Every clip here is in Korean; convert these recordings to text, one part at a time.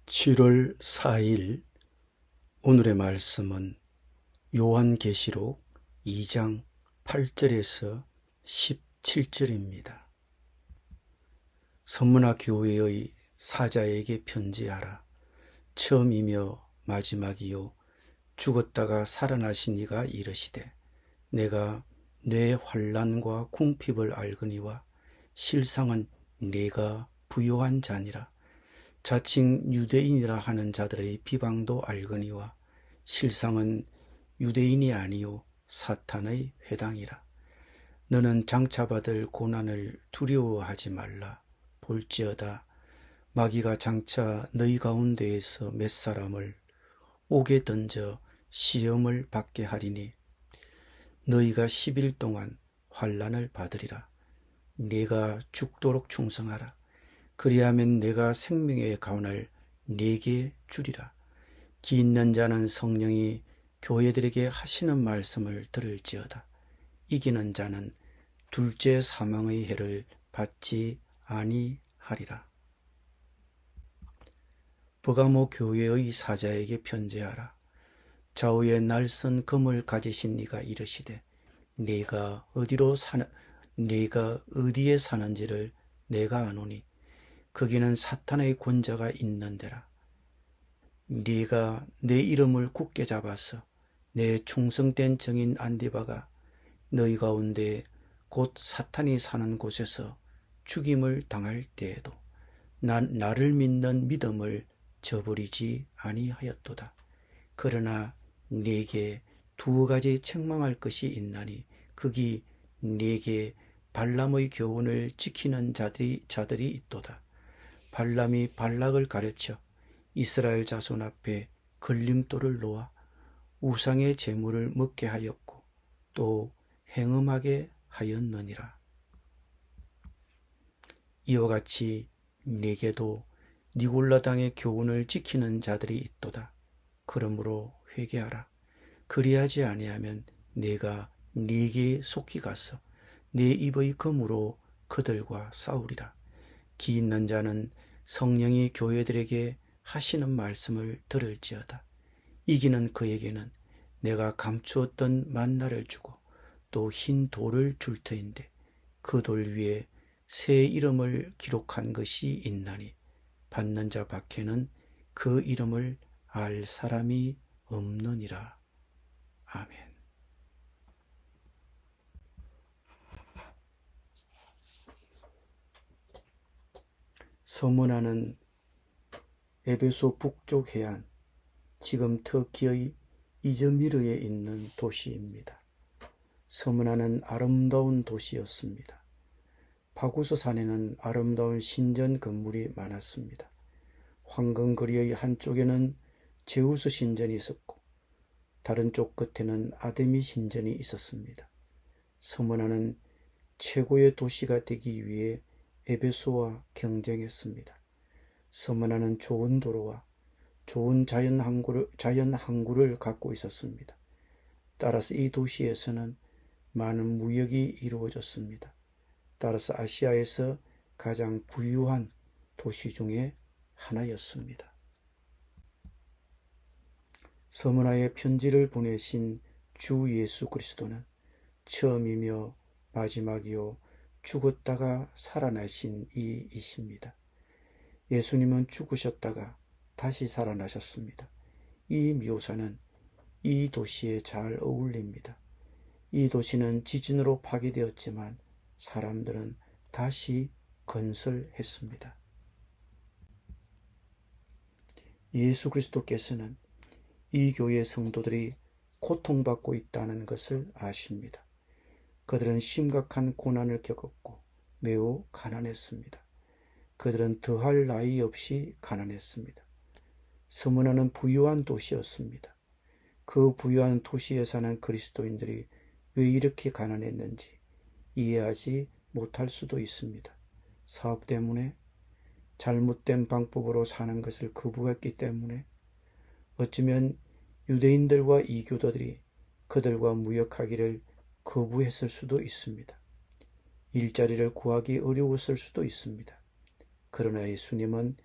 7월 4일 오늘의 말씀은 요한계시록 2장 8절에서 17절입니다. 서문화 교회의 사자에게 편지하라. 처음이며 마지막이요 죽었다가 살아나신 이가 이르시되 내가 내 환난과 궁핍을 알거니와 실상은 네가 부요한 자니라. 자칭 유대인이라 하는 자들의 비방도 알거니와 실상은 유대인이 아니요 사탄의 회당이라. 너는 장차받을 고난을 두려워하지 말라. 볼지어다 마귀가 장차 너희 가운데에서 몇 사람을 옥에 던져 시험을 받게 하리니 너희가 10일 동안 환난을 받으리라. 네가 죽도록 충성하라. 그리하면 내가 생명의 가운을 네게 주리라. 기 있는 자는 성령이 교회들에게 하시는 말씀을 들을지어다. 이기는 자는 둘째 사망의 해를 받지 아니하리라. 버가모 교회의 사자에게 편지하라. 좌우에 날선 검을 가지신 이가 이르시되 네가 어디에 사는지를 내가 아노니 거기는 사탄의 권자가 있는 데라. 네가 내 이름을 굳게 잡아서 내 충성된 증인 안디바가 너희 가운데 곧 사탄이 사는 곳에서 죽임을 당할 때에도 나를 믿는 믿음을 저버리지 아니하였도다. 그러나 네게 두 가지 책망할 것이 있나니 거기 네게 발람의 교훈을 지키는 자들이 있도다. 발람이 발락을 가르쳐 이스라엘 자손 앞에 걸림돌을 놓아 우상의 제물을 먹게 하였고 또 행음하게 하였느니라. 이와 같이 네게도 니골라당의 교훈을 지키는 자들이 있도다. 그러므로 회개하라. 그리하지 아니하면 네가 네게 속히 가서 네 입의 검으로 그들과 싸우리라. 기 있는 자는 성령이 교회들에게 하시는 말씀을 들을지어다. 이기는 그에게는 내가 감추었던 만나를 주고 또 흰 돌을 줄 터인데 그 돌 위에 새 이름을 기록한 것이 있나니 받는 자 밖에는 그 이름을 알 사람이 없느니라. 아멘. 서문화는 에베소 북쪽 해안, 지금 터키의 이즈미르에 있는 도시입니다. 서문화는 아름다운 도시였습니다. 파고스 산에는 아름다운 신전 건물이 많았습니다. 황금거리의 한쪽에는 제우스 신전이 있었고 다른 쪽 끝에는 아데미 신전이 있었습니다. 서문화는 최고의 도시가 되기 위해 에베소와 경쟁했습니다. 서문화는 좋은 도로와 좋은 자연 항구를 갖고 있었습니다. 따라서 이 도시에서는 많은 무역이 이루어졌습니다. 따라서 아시아에서 가장 부유한 도시 중에 하나였습니다. 서문화에 편지를 보내신 주 예수 그리스도는 처음이며 마지막이요 죽었다가 살아나신 이이십니다. 예수님은 죽으셨다가 다시 살아나셨습니다. 이 묘사는 이 도시에 잘 어울립니다. 이 도시는 지진으로 파괴되었지만 사람들은 다시 건설했습니다. 예수 그리스도께서는 이 교회 성도들이 고통받고 있다는 것을 아십니다. 그들은 심각한 고난을 겪었고 매우 가난했습니다. 그들은 더할 나위 없이 가난했습니다. 서문화는 부유한 도시였습니다. 그 부유한 도시에 사는 그리스도인들이 왜 이렇게 가난했는지 이해하지 못할 수도 있습니다. 사업 때문에, 잘못된 방법으로 사는 것을 거부했기 때문에, 어쩌면 유대인들과 이교도들이 그들과 무역하기를 거부했을 수도 있습니다. 일자리를 구하기 어려웠을 수도 있습니다. 그러나 예수님은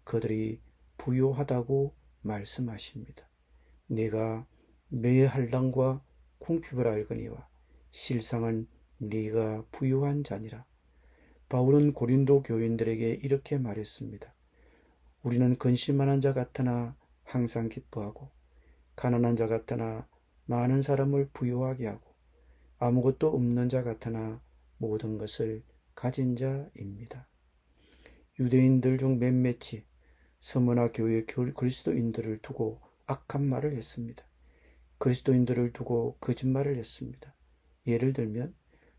그들이 부요하다고 말씀하십니다. 내가 내 한량과 궁핍을 알거니와 실상은 네가 부요한 자니라. 바울은 고린도 교인들에게 이렇게 말했습니다. 우리는 근심하는 자 같으나 항상 기뻐하고 가난한 자 같으나 많은 사람을 부요하게 하고 아무것도 없는 자 같으나 모든 것을 가진 자입니다. 유대인들 중 몇몇이 서머나 교회 그리스도인들을 두고 악한 말을 했습니다. 그리스도인들을 두고 거짓말을 했습니다. 예를 들면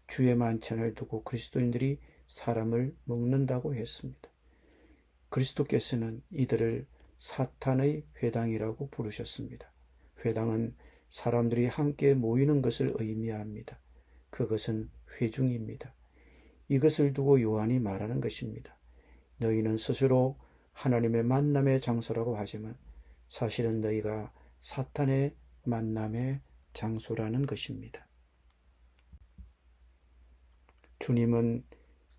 주의 만찬을 두고 그리스도인들이 사람을 먹는다고 했습니다. 그리스도께서는 이들을 사탄의 회당이라고 부르셨습니다. 회당은 사람들이 함께 모이는 것을 의미합니다. 그것은 회중입니다. 이것을 두고 요한이 말하는 것입니다. 너희는 스스로 하나님의 만남의 장소라고 하지만 사실은 너희가 사탄의 만남의 장소라는 것입니다. 주님은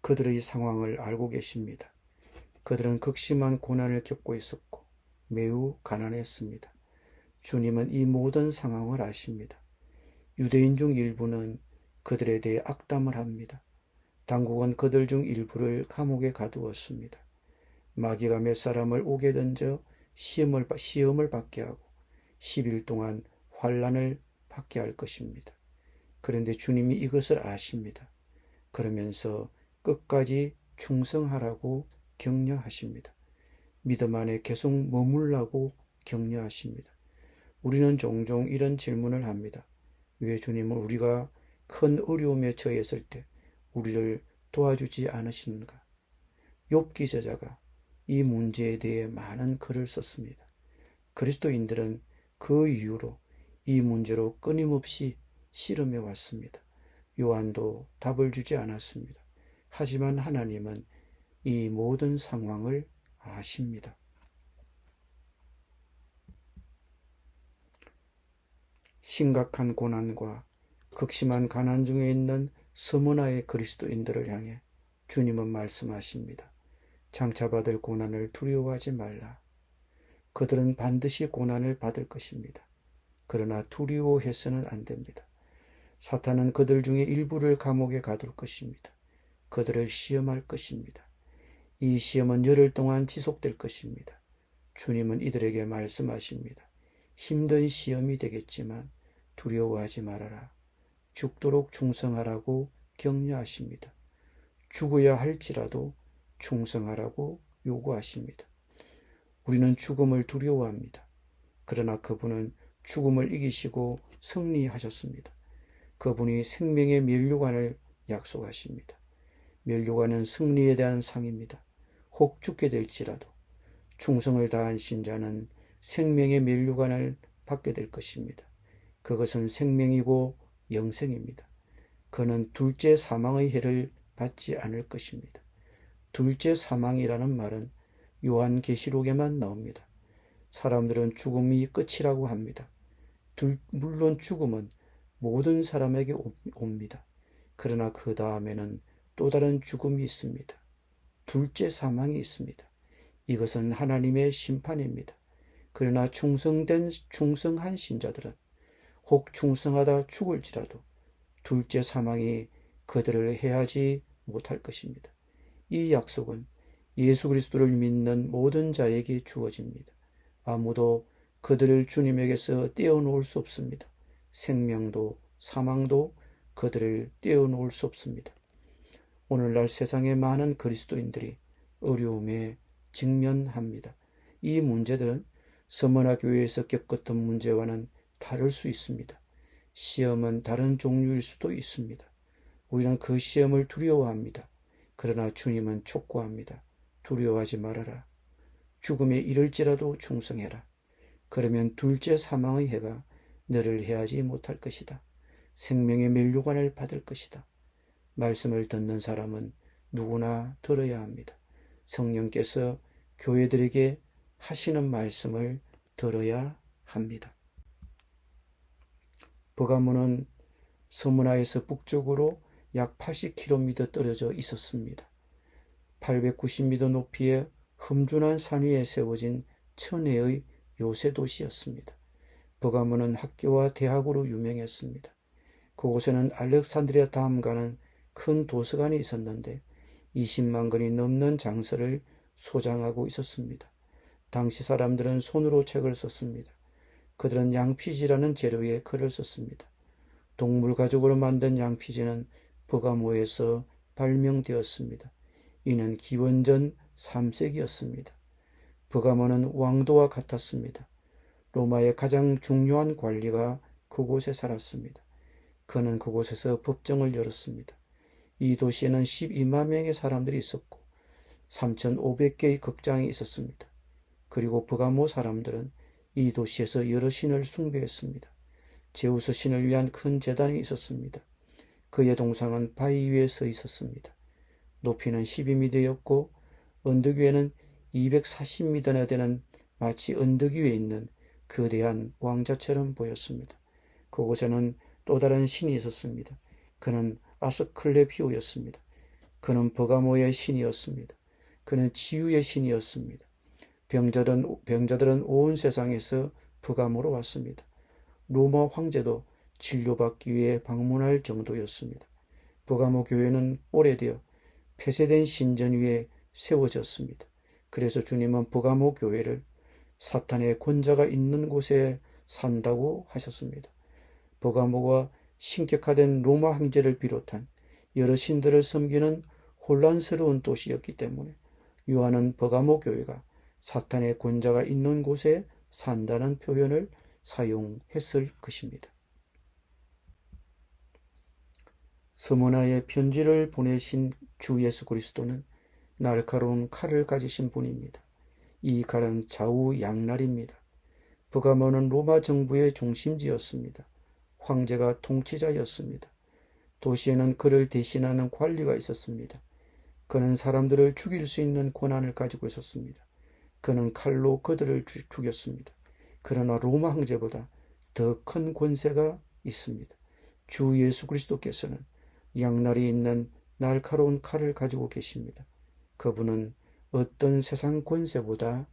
그들의 상황을 알고 계십니다. 그들은 극심한 고난을 겪고 있었고 매우 가난했습니다. 주님은 이 모든 상황을 아십니다. 유대인 중 일부는 그들에 대해 악담을 합니다. 당국은 그들 중 일부를 감옥에 가두었습니다. 마귀가 몇 사람을 옥에 던져 시험을 받게 하고 10일 동안 환난을 받게 할 것입니다. 그런데 주님이 이것을 아십니다. 그러면서 끝까지 충성하라고 격려하십니다. 믿음 안에 계속 머물라고 격려하십니다. 우리는 종종 이런 질문을 합니다. 왜 주님은 우리가 큰 어려움에 처했을 때 우리를 도와주지 않으시는가? 욥기 저자가 이 문제에 대해 많은 글을 썼습니다. 그리스도인들은 그 이후로 이 문제로 끊임없이 씨름해 왔습니다. 요한도 답을 주지 않았습니다. 하지만 하나님은 이 모든 상황을 아십니다. 심각한 고난과 극심한 가난 중에 있는 서머나의 그리스도인들을 향해 주님은 말씀하십니다. 장차 받을 고난을 두려워하지 말라. 그들은 반드시 고난을 받을 것입니다. 그러나 두려워해서는 안 됩니다. 사탄은 그들 중에 일부를 감옥에 가둘 것입니다. 그들을 시험할 것입니다. 이 시험은 열흘 동안 지속될 것입니다. 주님은 이들에게 말씀하십니다. 힘든 시험이 되겠지만 두려워하지 말아라. 죽도록 충성하라고 격려하십니다. 죽어야 할지라도 충성하라고 요구하십니다. 우리는 죽음을 두려워합니다. 그러나 그분은 죽음을 이기시고 승리하셨습니다. 그분이 생명의 면류관을 약속하십니다. 면류관은 승리에 대한 상입니다. 혹 죽게 될지라도 충성을 다한 신자는 생명의 면류관을 받게 될 것입니다. 그것은 생명이고 영생입니다. 그는 둘째 사망의 해를 받지 않을 것입니다. 둘째 사망이라는 말은 요한계시록에만 나옵니다. 사람들은 죽음이 끝이라고 합니다. 물론 죽음은 모든 사람에게 옵니다. 그러나 그 다음에는 또 다른 죽음이 있습니다. 둘째 사망이 있습니다. 이것은 하나님의 심판입니다. 그러나 충성한 신자들은 혹 충성하다 죽을지라도 둘째 사망이 그들을 해하지 못할 것입니다. 이 약속은 예수 그리스도를 믿는 모든 자에게 주어집니다. 아무도 그들을 주님에게서 떼어놓을 수 없습니다. 생명도 사망도 그들을 떼어놓을 수 없습니다. 오늘날 세상의 많은 그리스도인들이 어려움에 직면합니다. 이 문제들은 서머나 교회에서 겪었던 문제와는 다를 수 있습니다. 시험은 다른 종류일 수도 있습니다. 우리는 그 시험을 두려워합니다. 그러나 주님은 촉구합니다. 두려워하지 말아라. 죽음에 이를지라도 충성해라. 그러면 둘째 사망의 해가 너를 해하지 못할 것이다. 생명의 면류관을 받을 것이다. 말씀을 듣는 사람은 누구나 들어야 합니다. 성령께서 교회들에게 하시는 말씀을 들어야 합니다. 버가모는 서문화에서 북쪽으로 약 80km 떨어져 있었습니다. 890m 높이의 험준한 산 위에 세워진 천혜의 요새 도시였습니다. 버가모는 학교와 대학으로 유명했습니다. 그곳에는 알렉산드리아 다음가는 큰 도서관이 있었는데 20만 권이 넘는 장서를 소장하고 있었습니다. 당시 사람들은 손으로 책을 썼습니다. 그들은 양피지라는 재료에 글을 썼습니다. 동물 가죽으로 만든 양피지는 버가모에서 발명되었습니다. 이는 기원전 3세기였습니다. 버가모는 왕도와 같았습니다. 로마의 가장 중요한 관리가 그곳에 살았습니다. 그는 그곳에서 법정을 열었습니다. 이 도시에는 12만 명의 사람들이 있었고 3,500개의 극장이 있었습니다. 그리고 버가모 사람들은 이 도시에서 여러 신을 숭배했습니다. 제우스 신을 위한 큰 제단이 있었습니다. 그의 동상은 바위 위에 서 있었습니다. 높이는 12m였고 언덕 위에는 240m나 되는 마치 언덕 위에 있는 거대한 왕자처럼 보였습니다. 그곳에는 또 다른 신이 있었습니다. 그는 아스클레피오였습니다. 그는 버가모의 신이었습니다. 그는 치유의 신이었습니다. 병자들은 온 세상에서 버가모로 왔습니다. 로마 황제도 진료받기 위해 방문할 정도였습니다. 버가모 교회는 오래되어 폐쇄된 신전 위에 세워졌습니다. 그래서 주님은 버가모 교회를 사탄의 권자가 있는 곳에 산다고 하셨습니다. 버가모가 신격화된 로마 황제를 비롯한 여러 신들을 섬기는 혼란스러운 도시였기 때문에 요한은 버가모 교회가 사탄의 권자가 있는 곳에 산다는 표현을 사용했을 것입니다. 서머나에 편지를 보내신 주 예수 그리스도는 날카로운 칼을 가지신 분입니다. 이 칼은 좌우 양날입니다. 버가모는 로마 정부의 중심지였습니다. 황제가 통치자였습니다. 도시에는 그를 대신하는 관리가 있었습니다. 그는 사람들을 죽일 수 있는 권한을 가지고 있었습니다. 그는 칼로 그들을 죽였습니다. 그러나 로마 황제보다 더 큰 권세가 있습니다. 주 예수 그리스도께서는 양날이 있는 날카로운 칼을 가지고 계십니다. 그분은 어떤 세상 권세보다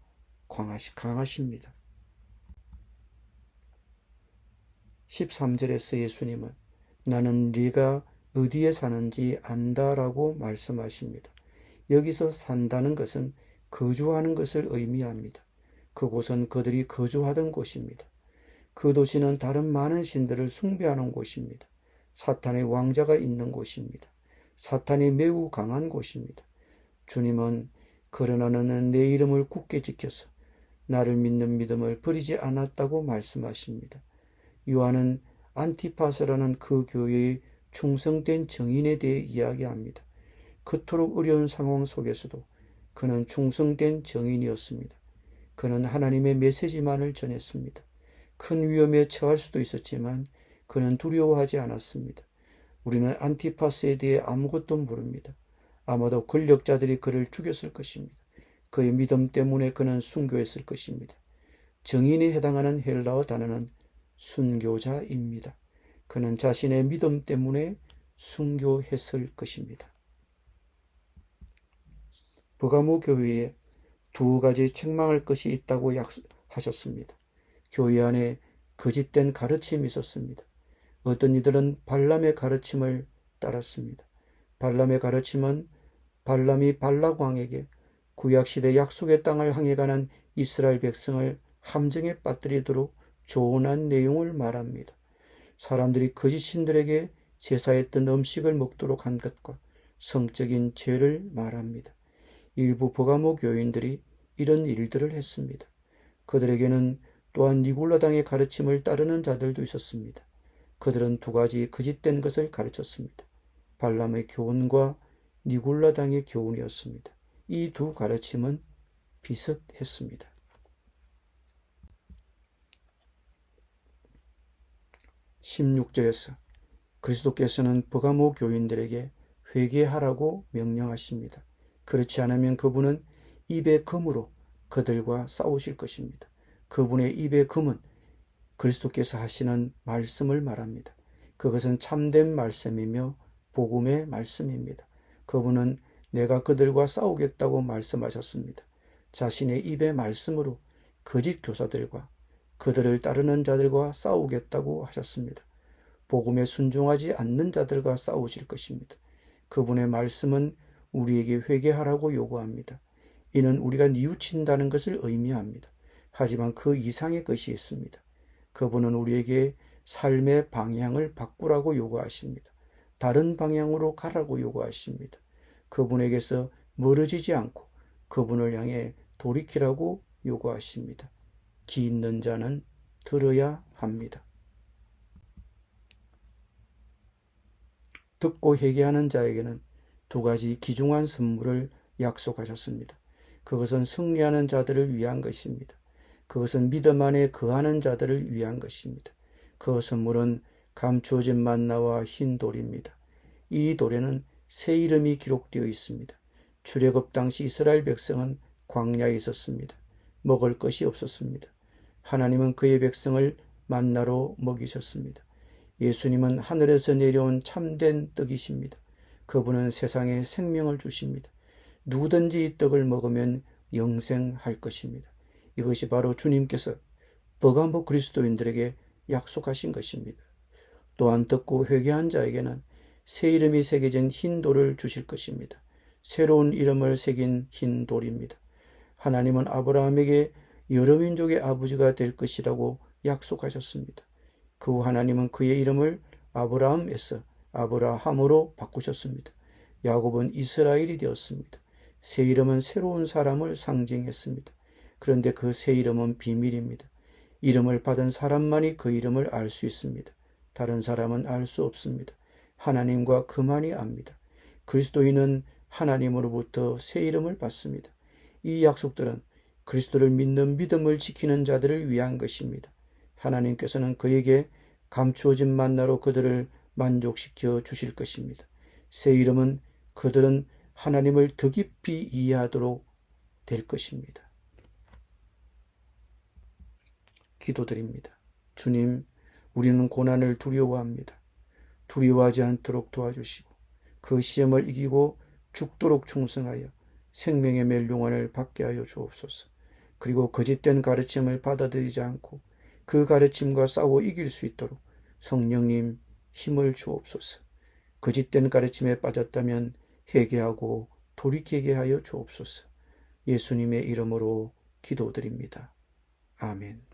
강하십니다. 13절에서 예수님은 나는 네가 어디에 사는지 안다라고 말씀하십니다. 여기서 산다는 것은 거주하는 것을 의미합니다. 그곳은 그들이 거주하던 곳입니다. 그 도시는 다른 많은 신들을 숭배하는 곳입니다. 사탄의 왕자가 있는 곳입니다. 사탄이 매우 강한 곳입니다. 주님은 그러나 너는 내 이름을 굳게 지켜서 나를 믿는 믿음을 버리지 않았다고 말씀하십니다. 요한은 안티파스라는 그 교회의 충성된 정인에 대해 이야기합니다. 그토록 어려운 상황 속에서도 그는 충성된 정인이었습니다. 그는 하나님의 메시지만을 전했습니다. 큰 위험에 처할 수도 있었지만 그는 두려워하지 않았습니다. 우리는 안티파스에 대해 아무것도 모릅니다. 아마도 권력자들이 그를 죽였을 것입니다. 그의 믿음 때문에 그는 순교했을 것입니다. 정인에 해당하는 헬라어 단어는 순교자입니다. 그는 자신의 믿음 때문에 순교했을 것입니다. 버가모 교회에 두 가지 책망할 것이 있다고 하셨습니다. 교회 안에 거짓된 가르침이 있었습니다. 어떤 이들은 발람의 가르침을 따랐습니다. 발람의 가르침은 발람이 발락 왕에게 구약시대 약속의 땅을 향해 가는 이스라엘 백성을 함정에 빠뜨리도록 조언한 내용을 말합니다. 사람들이 거짓 신들에게 제사했던 음식을 먹도록 한 것과 성적인 죄를 말합니다. 일부 버가모 교인들이 이런 일들을 했습니다. 그들에게는 또한 니골라당의 가르침을 따르는 자들도 있었습니다. 그들은 두 가지 거짓된 것을 가르쳤습니다. 발람의 교훈과 니골라당의 교훈이었습니다. 이 두 가르침은 비슷했습니다. 16절에서 그리스도께서는 버가모 교인들에게 회개하라고 명령하십니다. 그렇지 않으면 그분은 입의 검으로 그들과 싸우실 것입니다. 그분의 입의 검은 그리스도께서 하시는 말씀을 말합니다. 그것은 참된 말씀이며 복음의 말씀입니다. 그분은 내가 그들과 싸우겠다고 말씀하셨습니다. 자신의 입의 말씀으로 거짓 교사들과 그들을 따르는 자들과 싸우겠다고 하셨습니다. 복음에 순종하지 않는 자들과 싸우실 것입니다. 그분의 말씀은 우리에게 회개하라고 요구합니다. 이는 우리가 뉘우친다는 것을 의미합니다. 하지만 그 이상의 것이 있습니다. 그분은 우리에게 삶의 방향을 바꾸라고 요구하십니다. 다른 방향으로 가라고 요구하십니다. 그분에게서 멀어지지 않고 그분을 향해 돌이키라고 요구하십니다. 귀 있는 자는 들어야 합니다. 듣고 회개하는 자에게는 두 가지 귀중한 선물을 약속하셨습니다. 그것은 승리하는 자들을 위한 것입니다. 그것은 믿음 안에 거하는 자들을 위한 것입니다. 그 선물은 감추어진 만나와 흰 돌입니다. 이 돌에는 새 이름이 기록되어 있습니다. 출애굽 당시 이스라엘 백성은 광야에 있었습니다. 먹을 것이 없었습니다. 하나님은 그의 백성을 만나로 먹이셨습니다. 예수님은 하늘에서 내려온 참된 떡이십니다. 그분은 세상에 생명을 주십니다. 누구든지 이 떡을 먹으면 영생할 것입니다. 이것이 바로 주님께서 버가모 그리스도인들에게 약속하신 것입니다. 또한 듣고 회개한 자에게는 새 이름이 새겨진 흰 돌을 주실 것입니다. 새로운 이름을 새긴 흰 돌입니다. 하나님은 아브라함에게 여러 민족의 아버지가 될 것이라고 약속하셨습니다. 그 후 하나님은 그의 이름을 아브라함에서 아브라함으로 바꾸셨습니다. 야곱은 이스라엘이 되었습니다. 새 이름은 새로운 사람을 상징했습니다. 그런데 그 새 이름은 비밀입니다. 이름을 받은 사람만이 그 이름을 알 수 있습니다. 다른 사람은 알 수 없습니다. 하나님과 그만이 압니다. 그리스도인은 하나님으로부터 새 이름을 받습니다. 이 약속들은 그리스도를 믿는 믿음을 지키는 자들을 위한 것입니다. 하나님께서는 그에게 감추어진 만나로 그들을 만족시켜 주실 것입니다. 새 이름은 그들은 하나님을 더 깊이 이해하도록 될 것입니다. 기도드립니다. 주님, 우리는 고난을 두려워합니다. 두려워하지 않도록 도와주시고 그 시험을 이기고 죽도록 충성하여 생명의 멸류관을 받게 하여 주옵소서. 그리고 거짓된 가르침을 받아들이지 않고 그 가르침과 싸워 이길 수 있도록 성령님 힘을 주옵소서. 거짓된 가르침에 빠졌다면 회개하고 돌이키게 하여 주옵소서. 예수님의 이름으로 기도드립니다. 아멘.